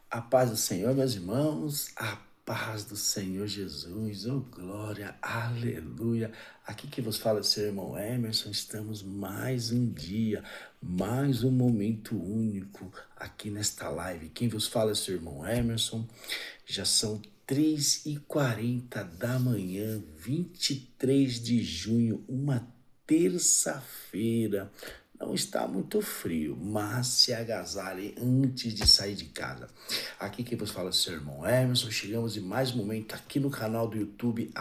A paz do Senhor, meus irmãos, a paz do Senhor Jesus, oh glória, aleluia. Aqui que vos fala é seu irmão Emerson, estamos mais um dia, mais um momento único aqui nesta live. Quem vos fala é seu irmão Emerson, já são 3h40 da manhã, 23 de junho, uma terça-feira. Não está muito frio, mas se agasalhe antes de sair de casa. Aqui quem vos fala é o seu irmão Emerson. Chegamos em mais um momento aqui no canal do YouTube,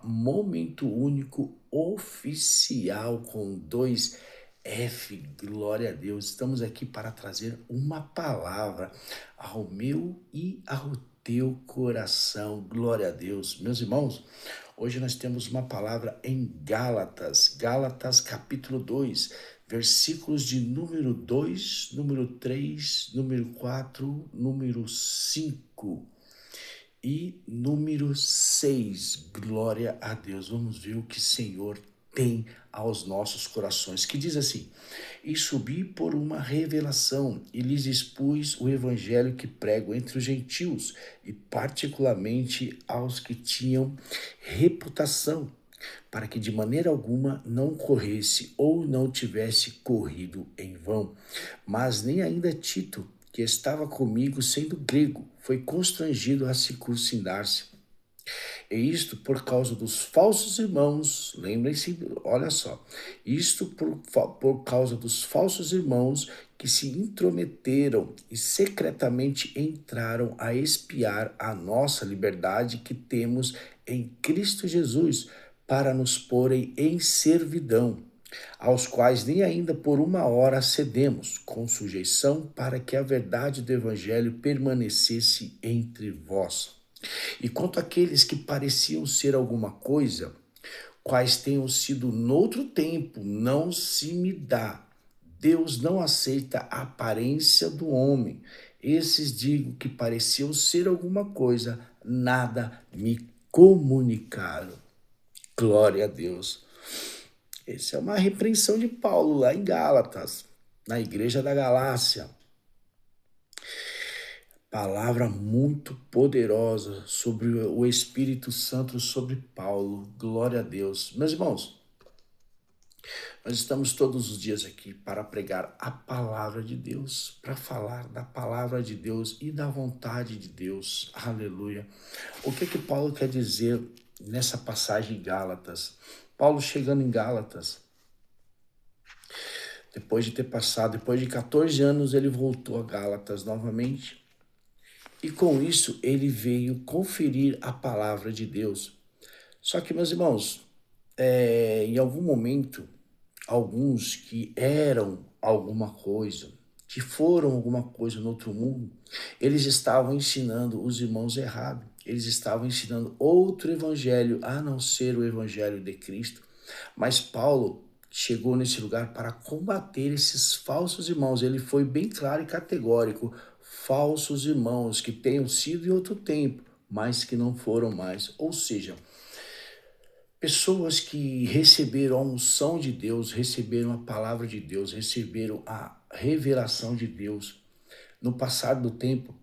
Momento Único Oficial com 2F. Glória a Deus. Estamos aqui para trazer uma palavra ao meu e ao teu coração. Glória a Deus. Meus irmãos, hoje nós temos uma palavra em Gálatas capítulo 2, versículos de número 2, número 3, número 4, número 5 e número 6. Glória a Deus. Vamos ver o que o Senhor tem aos nossos corações, que diz assim: e subi por uma revelação, e lhes expus o evangelho que prego entre os gentios, e particularmente aos que tinham reputação, para que de maneira alguma não corresse ou não tivesse corrido em vão. Mas nem ainda Tito, que estava comigo sendo grego, foi constrangido a circuncidar-se. E isto por causa dos falsos irmãos, lembrem-se, olha só, isto por causa dos falsos irmãos que se intrometeram e secretamente entraram a espiar a nossa liberdade que temos em Cristo Jesus, para nos porem em servidão, aos quais nem ainda por uma hora cedemos, com sujeição, para que a verdade do Evangelho permanecesse entre vós. E quanto àqueles que pareciam ser alguma coisa, quais tenham sido noutro tempo, não se me dá. Deus não aceita a aparência do homem. Esses digo que pareciam ser alguma coisa, nada me comunicaram. Glória a Deus. Essa é uma repreensão de Paulo lá em Gálatas, na igreja da Galácia. Palavra muito poderosa sobre o Espírito Santo, sobre Paulo. Glória a Deus. Meus irmãos, nós estamos todos os dias aqui para pregar a palavra de Deus, para falar da palavra de Deus e da vontade de Deus. Aleluia. O que Paulo quer dizer nessa passagem em Gálatas? Paulo chegando em Gálatas, depois de 14 anos, ele voltou a Gálatas novamente. E com isso, ele veio conferir a palavra de Deus. Só que, meus irmãos, em algum momento, alguns que eram alguma coisa, que foram alguma coisa no outro mundo, eles estavam ensinando os irmãos errado. Eles estavam ensinando outro evangelho, a não ser o evangelho de Cristo. Mas Paulo chegou nesse lugar para combater esses falsos irmãos. Ele foi bem claro e categórico: falsos irmãos que tenham sido em outro tempo, mas que não foram mais. Ou seja, pessoas que receberam a unção de Deus, receberam a palavra de Deus, receberam a revelação de Deus, no passar do tempo,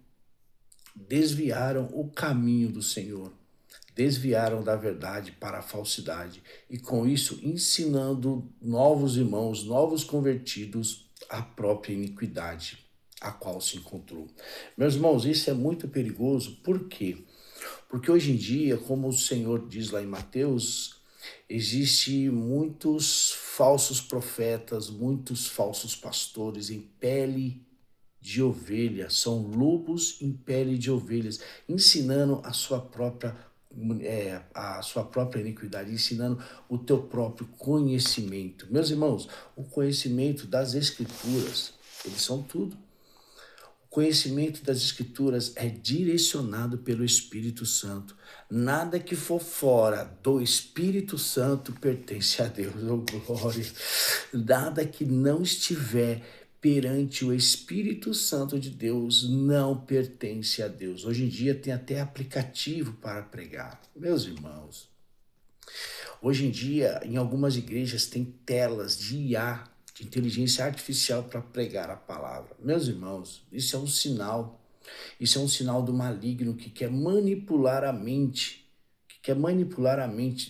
desviaram o caminho do Senhor, desviaram da verdade para a falsidade, e com isso ensinando novos irmãos, novos convertidos, à própria iniquidade a qual se encontrou. Meus irmãos, isso é muito perigoso. Por quê? Porque hoje em dia, como o Senhor diz lá em Mateus, existe muitos falsos profetas, muitos falsos pastores em pele de ovelha, são lobos em pele de ovelhas, ensinando a sua própria iniquidade, ensinando o teu próprio conhecimento. Meus irmãos, o conhecimento das Escrituras, eles são tudo. O conhecimento das Escrituras é direcionado pelo Espírito Santo. Nada que for fora do Espírito Santo pertence a Deus, oh glória. Nada que não estiver perante o Espírito Santo de Deus não pertence a Deus. Hoje em dia tem até aplicativo para pregar. Meus irmãos, hoje em dia em algumas igrejas tem telas de IA, de inteligência artificial, para pregar a palavra. Meus irmãos, isso é um sinal. Isso é um sinal do maligno que quer manipular a mente,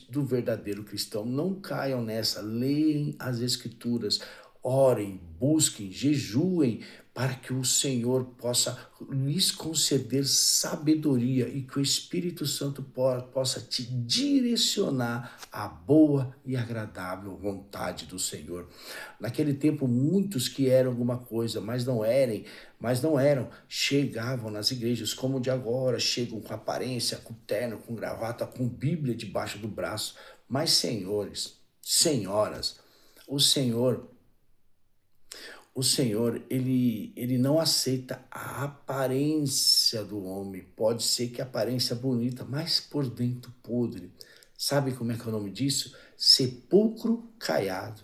do verdadeiro cristão. Não caiam nessa, leem as Escrituras, orem, busquem, jejuem, para que o Senhor possa lhes conceder sabedoria e que o Espírito Santo possa te direcionar à boa e agradável vontade do Senhor. Naquele tempo, muitos que eram alguma coisa, mas não eram, chegavam nas igrejas como o de agora, chegam com aparência, com terno, com gravata, com Bíblia debaixo do braço. Mas, senhores, senhoras, o Senhor, ele não aceita a aparência do homem. Pode ser que a aparência é bonita, mas por dentro podre. Sabe como é que é o nome disso? Sepulcro caiado.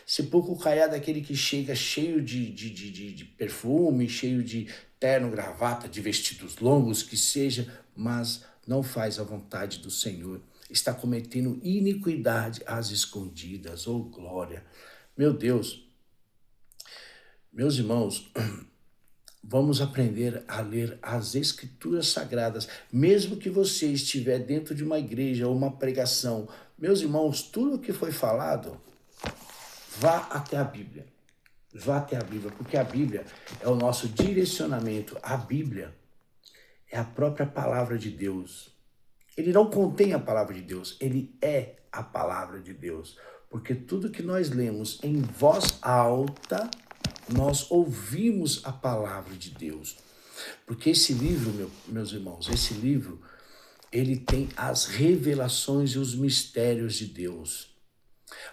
Sepulcro caiado é aquele que chega cheio de perfume, cheio de terno, gravata, de vestidos longos, que seja, mas não faz a vontade do Senhor. Está cometendo iniquidade às escondidas. Oh, glória! Meu Deus! Meus irmãos, vamos aprender a ler as Escrituras Sagradas, mesmo que você estiver dentro de uma igreja ou uma pregação. Meus irmãos, tudo o que foi falado, vá até a Bíblia. Vá até a Bíblia, porque a Bíblia é o nosso direcionamento. A Bíblia é a própria palavra de Deus. Ele não contém a palavra de Deus, ele é a palavra de Deus. Porque tudo que nós lemos em voz alta, nós ouvimos a palavra de Deus. Porque esse livro, meus irmãos, esse livro, ele tem as revelações e os mistérios de Deus.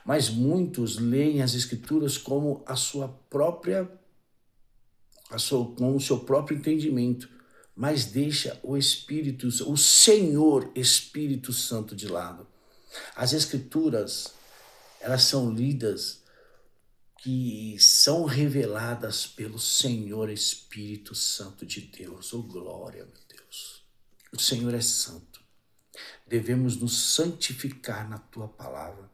Mas muitos leem as Escrituras como com o seu próprio entendimento, mas deixa o Senhor Espírito Santo de lado. As Escrituras, elas são lidas, que são reveladas pelo Senhor Espírito Santo de Deus. Oh, glória, meu Deus! O Senhor é santo. Devemos nos santificar na tua palavra.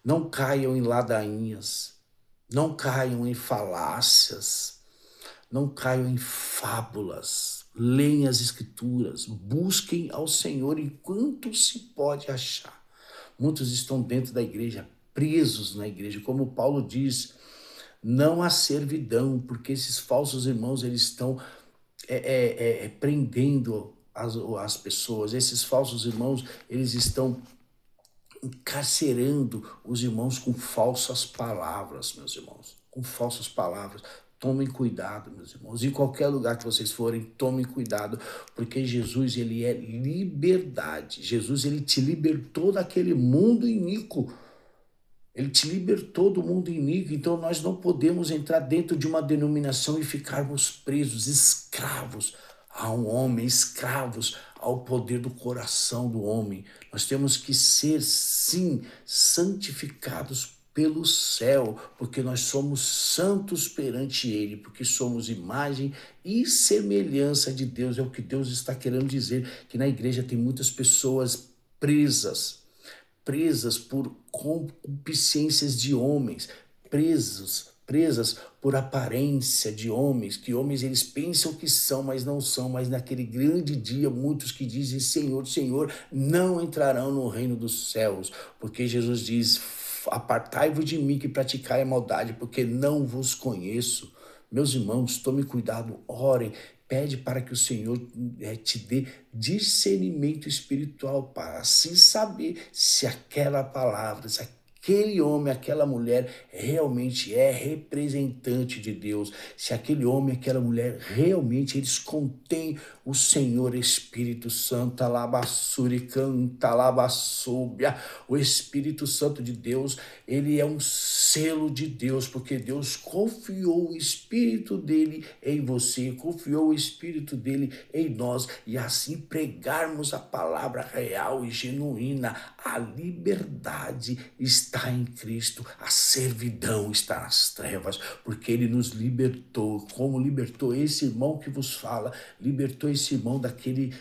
Não caiam em ladainhas, não caiam em falácias, não caiam em fábulas. Leem as Escrituras, busquem ao Senhor enquanto se pode achar. Muitos estão dentro da igreja, presos na igreja, como Paulo diz, não há servidão, porque esses falsos irmãos, eles estão prendendo as pessoas. Esses falsos irmãos, eles estão encarcerando os irmãos com falsas palavras, meus irmãos, com falsas palavras. Tomem cuidado, meus irmãos. Em qualquer lugar que vocês forem, tomem cuidado, porque Jesus, ele é liberdade. Jesus, ele te libertou daquele mundo iníquo. Ele te libertou do mundo iníquo. Então nós não podemos entrar dentro de uma denominação e ficarmos presos, escravos a um homem, escravos ao poder do coração do homem. Nós temos que ser, sim, santificados pelo céu, porque nós somos santos perante ele, porque somos imagem e semelhança de Deus. É o que Deus está querendo dizer, que na igreja tem muitas pessoas presas por concupiscências de homens, presas por aparência de homens, que homens eles pensam que são, mas não são, mas naquele grande dia muitos que dizem Senhor, Senhor, não entrarão no reino dos céus, porque Jesus diz, apartai-vos de mim que praticai a maldade, porque não vos conheço. Meus irmãos, tome cuidado, orem, pede para que o Senhor te dê discernimento espiritual para assim saber se aquela palavra, se aquele homem, aquela mulher realmente é representante de Deus, se aquele homem, aquela mulher realmente eles contêm o Senhor Espírito Santo, alabassuricanta, alabassúbia, o Espírito Santo de Deus, ele é um selo de Deus, porque Deus confiou o Espírito dele em você, confiou o Espírito dele em nós, e assim pregarmos a palavra real e genuína, a liberdade está está em Cristo, a servidão está nas trevas, porque ele nos libertou. Como libertou esse irmão que vos fala, libertou esse irmão daquele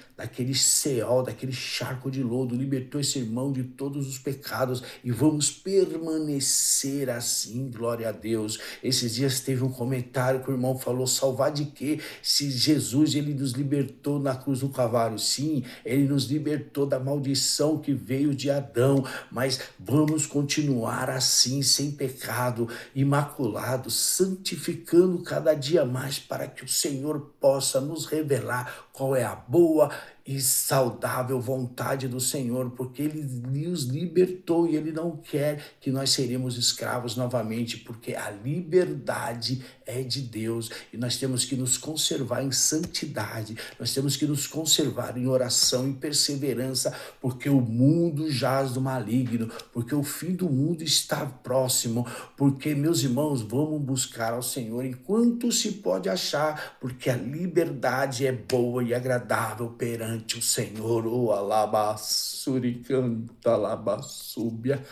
Seol, daquele charco de lodo, libertou esse irmão de todos os pecados, e vamos permanecer assim, glória a Deus. Esses dias teve um comentário que o irmão falou: salvar de quê? Se Jesus, ele nos libertou na cruz do Calvário. Sim, ele nos libertou da maldição que veio de Adão, mas vamos continuar assim, sem pecado, imaculado, santificando cada dia mais, para que o Senhor possa nos revelar qual é a boa e saudável vontade do Senhor, porque ele nos libertou e ele não quer que nós seremos escravos novamente, porque a liberdade é de Deus e nós temos que nos conservar em santidade, nós temos que nos conservar em oração e perseverança, porque o mundo jaz do maligno, porque o fim do mundo está próximo, porque, meus irmãos, vamos buscar ao Senhor enquanto se pode achar, porque a liberdade é boa e agradável perante o Senhor. Oh, alabassuricanta, alabassúbia.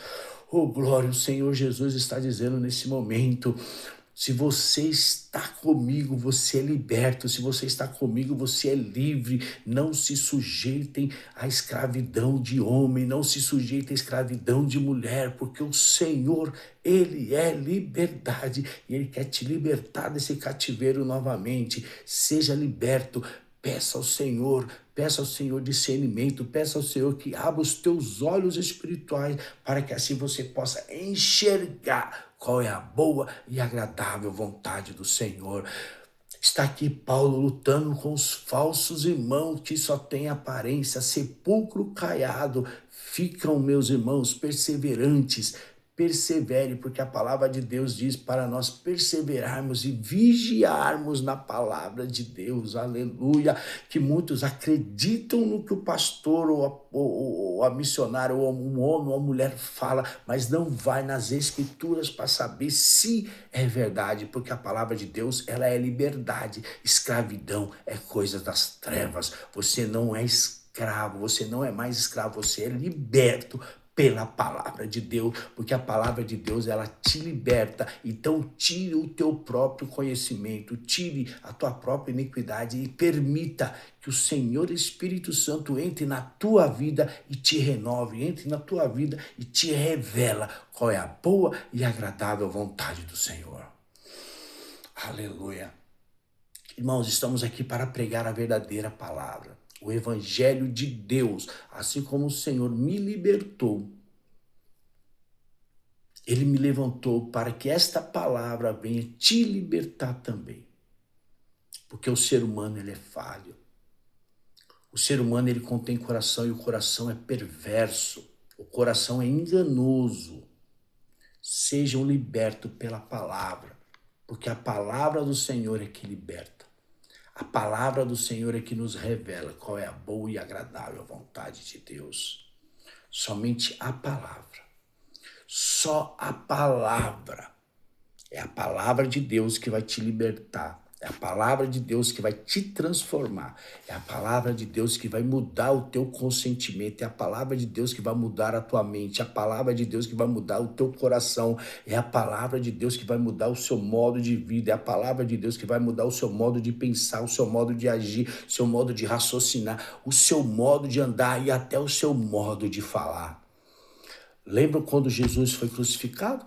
Oh, glória, o Senhor Jesus está dizendo nesse momento: se você está comigo, você é liberto. Se você está comigo, você é livre. Não se sujeitem à escravidão de homem, não se sujeitem à escravidão de mulher, porque o Senhor, ele é liberdade e ele quer te libertar desse cativeiro novamente. Seja liberto. Peça ao Senhor discernimento, peça ao Senhor que abra os teus olhos espirituais, para que assim você possa enxergar qual é a boa e agradável vontade do Senhor. Está aqui Paulo lutando com os falsos irmãos que só têm aparência, sepulcro caiado. Ficam, meus irmãos, perseverantes. Persevere, porque a palavra de Deus diz para nós perseverarmos e vigiarmos na palavra de Deus, aleluia, que muitos acreditam no que o pastor ou a missionária, ou um homem ou uma mulher fala, mas não vai nas escrituras para saber se é verdade, porque a palavra de Deus, ela é liberdade. Escravidão é coisa das trevas. Você não é escravo, você não é mais escravo, você é liberto pela palavra de Deus, porque a palavra de Deus, ela te liberta. Então tire o teu próprio conhecimento, tire a tua própria iniquidade e permita que o Senhor Espírito Santo entre na tua vida e te renove, entre na tua vida e te revela qual é a boa e agradável vontade do Senhor. Aleluia. Irmãos, estamos aqui para pregar a verdadeira palavra, o Evangelho de Deus. Assim como o Senhor me libertou, ele me levantou para que esta palavra venha te libertar também. Porque o ser humano, ele é falho. O ser humano, ele contém coração e o coração é perverso. O coração é enganoso. Sejam libertos pela palavra, porque a palavra do Senhor é que liberta. A palavra do Senhor é que nos revela qual é a boa e agradável vontade de Deus. Somente a palavra. Só a palavra. É a palavra de Deus que vai te libertar. É a palavra de Deus que vai te transformar. É a palavra de Deus que vai mudar o teu consentimento. É a palavra de Deus que vai mudar a tua mente. É a palavra de Deus que vai mudar o teu coração. É a palavra de Deus que vai mudar o seu modo de vida. É a palavra de Deus que vai mudar o seu modo de pensar, o seu modo de agir, o seu modo de raciocinar, o seu modo de andar e até o seu modo de falar. Lembra quando Jesus foi crucificado?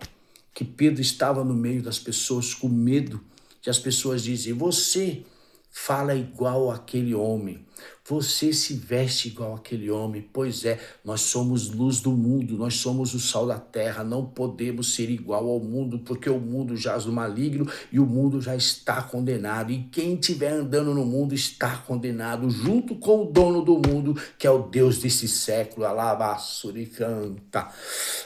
Que Pedro estava no meio das pessoas com medo, que as pessoas dizem: você fala igual àquele homem, você se veste igual àquele homem. Pois é, nós somos luz do mundo, nós somos o sal da terra, não podemos ser igual ao mundo, porque o mundo jaz no maligno e o mundo já está condenado. E quem estiver andando no mundo está condenado, junto com o dono do mundo, que é o Deus desse século. Alabassuricanta.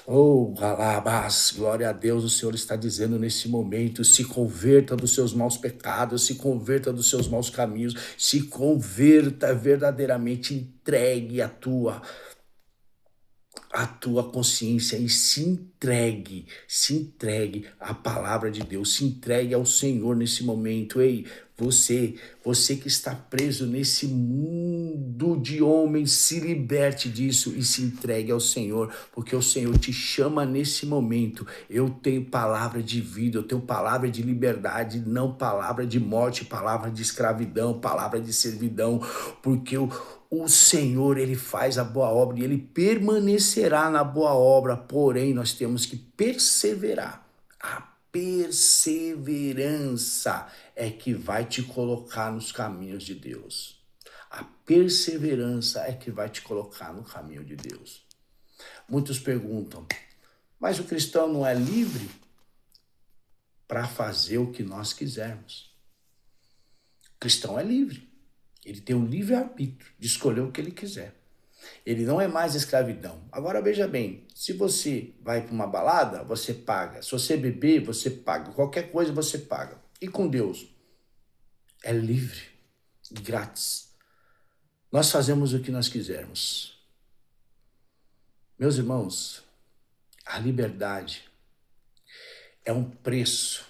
Oh, alabas, glória a Deus. O Senhor está dizendo nesse momento: se converta dos seus maus pecados, se converta dos seus maus caminhos, se converta verdadeiramente, entregue a tua consciência e se entregue à palavra de Deus, se entregue ao Senhor nesse momento. Ei, Você que está preso nesse mundo de homens, se liberte disso e se entregue ao Senhor, porque o Senhor te chama nesse momento. Eu tenho palavra de vida, eu tenho palavra de liberdade, não palavra de morte, palavra de escravidão, palavra de servidão, porque o Senhor, Ele faz a boa obra e Ele permanecerá na boa obra, porém nós temos que perseverar. A perseverança é que vai te colocar nos caminhos de Deus. A perseverança é que vai te colocar no caminho de Deus. Muitos perguntam, mas o cristão não é livre para fazer o que nós quisermos? O cristão é livre. Ele tem um livre-arbítrio de escolher o que ele quiser. Ele não é mais escravidão. Agora veja bem, se você vai para uma balada, você paga. Se você beber, você paga. Qualquer coisa você paga. E com Deus? É livre, grátis. Nós fazemos o que nós quisermos. Meus irmãos, a liberdade é um preço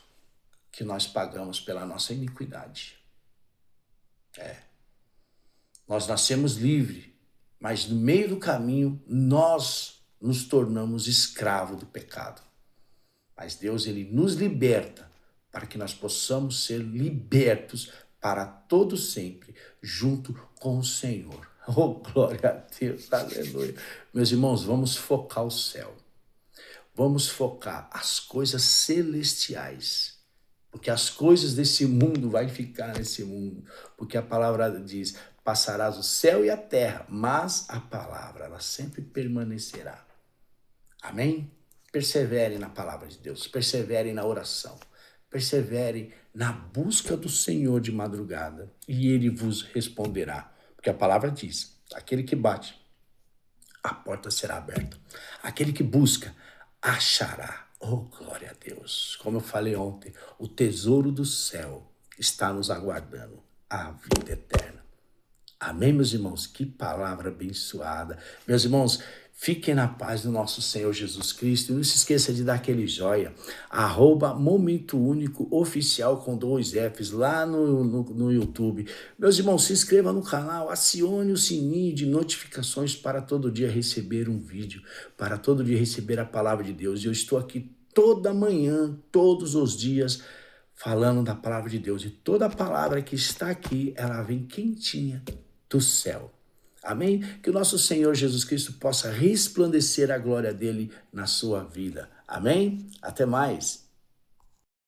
que nós pagamos pela nossa iniquidade. Nós nascemos livres, mas no meio do caminho nós nos tornamos escravos do pecado. Mas Deus, Ele nos liberta para que nós possamos ser libertos para todo sempre, junto com o Senhor. Oh, glória a Deus, aleluia. Meus irmãos, vamos focar o céu. Vamos focar as coisas celestiais. Porque as coisas desse mundo vai ficar nesse mundo. Porque a palavra diz, passarás o céu e a terra, mas a palavra, ela sempre permanecerá. Amém? Persevere na palavra de Deus, persevere na oração, persevere na busca do Senhor de madrugada e Ele vos responderá. Porque a palavra diz, aquele que bate, a porta será aberta. Aquele que busca, achará. Oh, glória a Deus. Como eu falei ontem, o tesouro do céu está nos aguardando, a vida eterna. Amém, meus irmãos? Que palavra abençoada. Meus irmãos, fiquem na paz do nosso Senhor Jesus Cristo. E não se esqueça de dar aquele joia. @Momento Único Oficial com 2 Fs lá no YouTube. Meus irmãos, se inscreva no canal, acione o sininho de notificações para todo dia receber um vídeo, para todo dia receber a palavra de Deus. E eu estou aqui toda manhã, todos os dias, falando da palavra de Deus. E toda a palavra que está aqui, ela vem quentinha do céu. Amém? Que o nosso Senhor Jesus Cristo possa resplandecer a glória dele na sua vida. Amém? Até mais.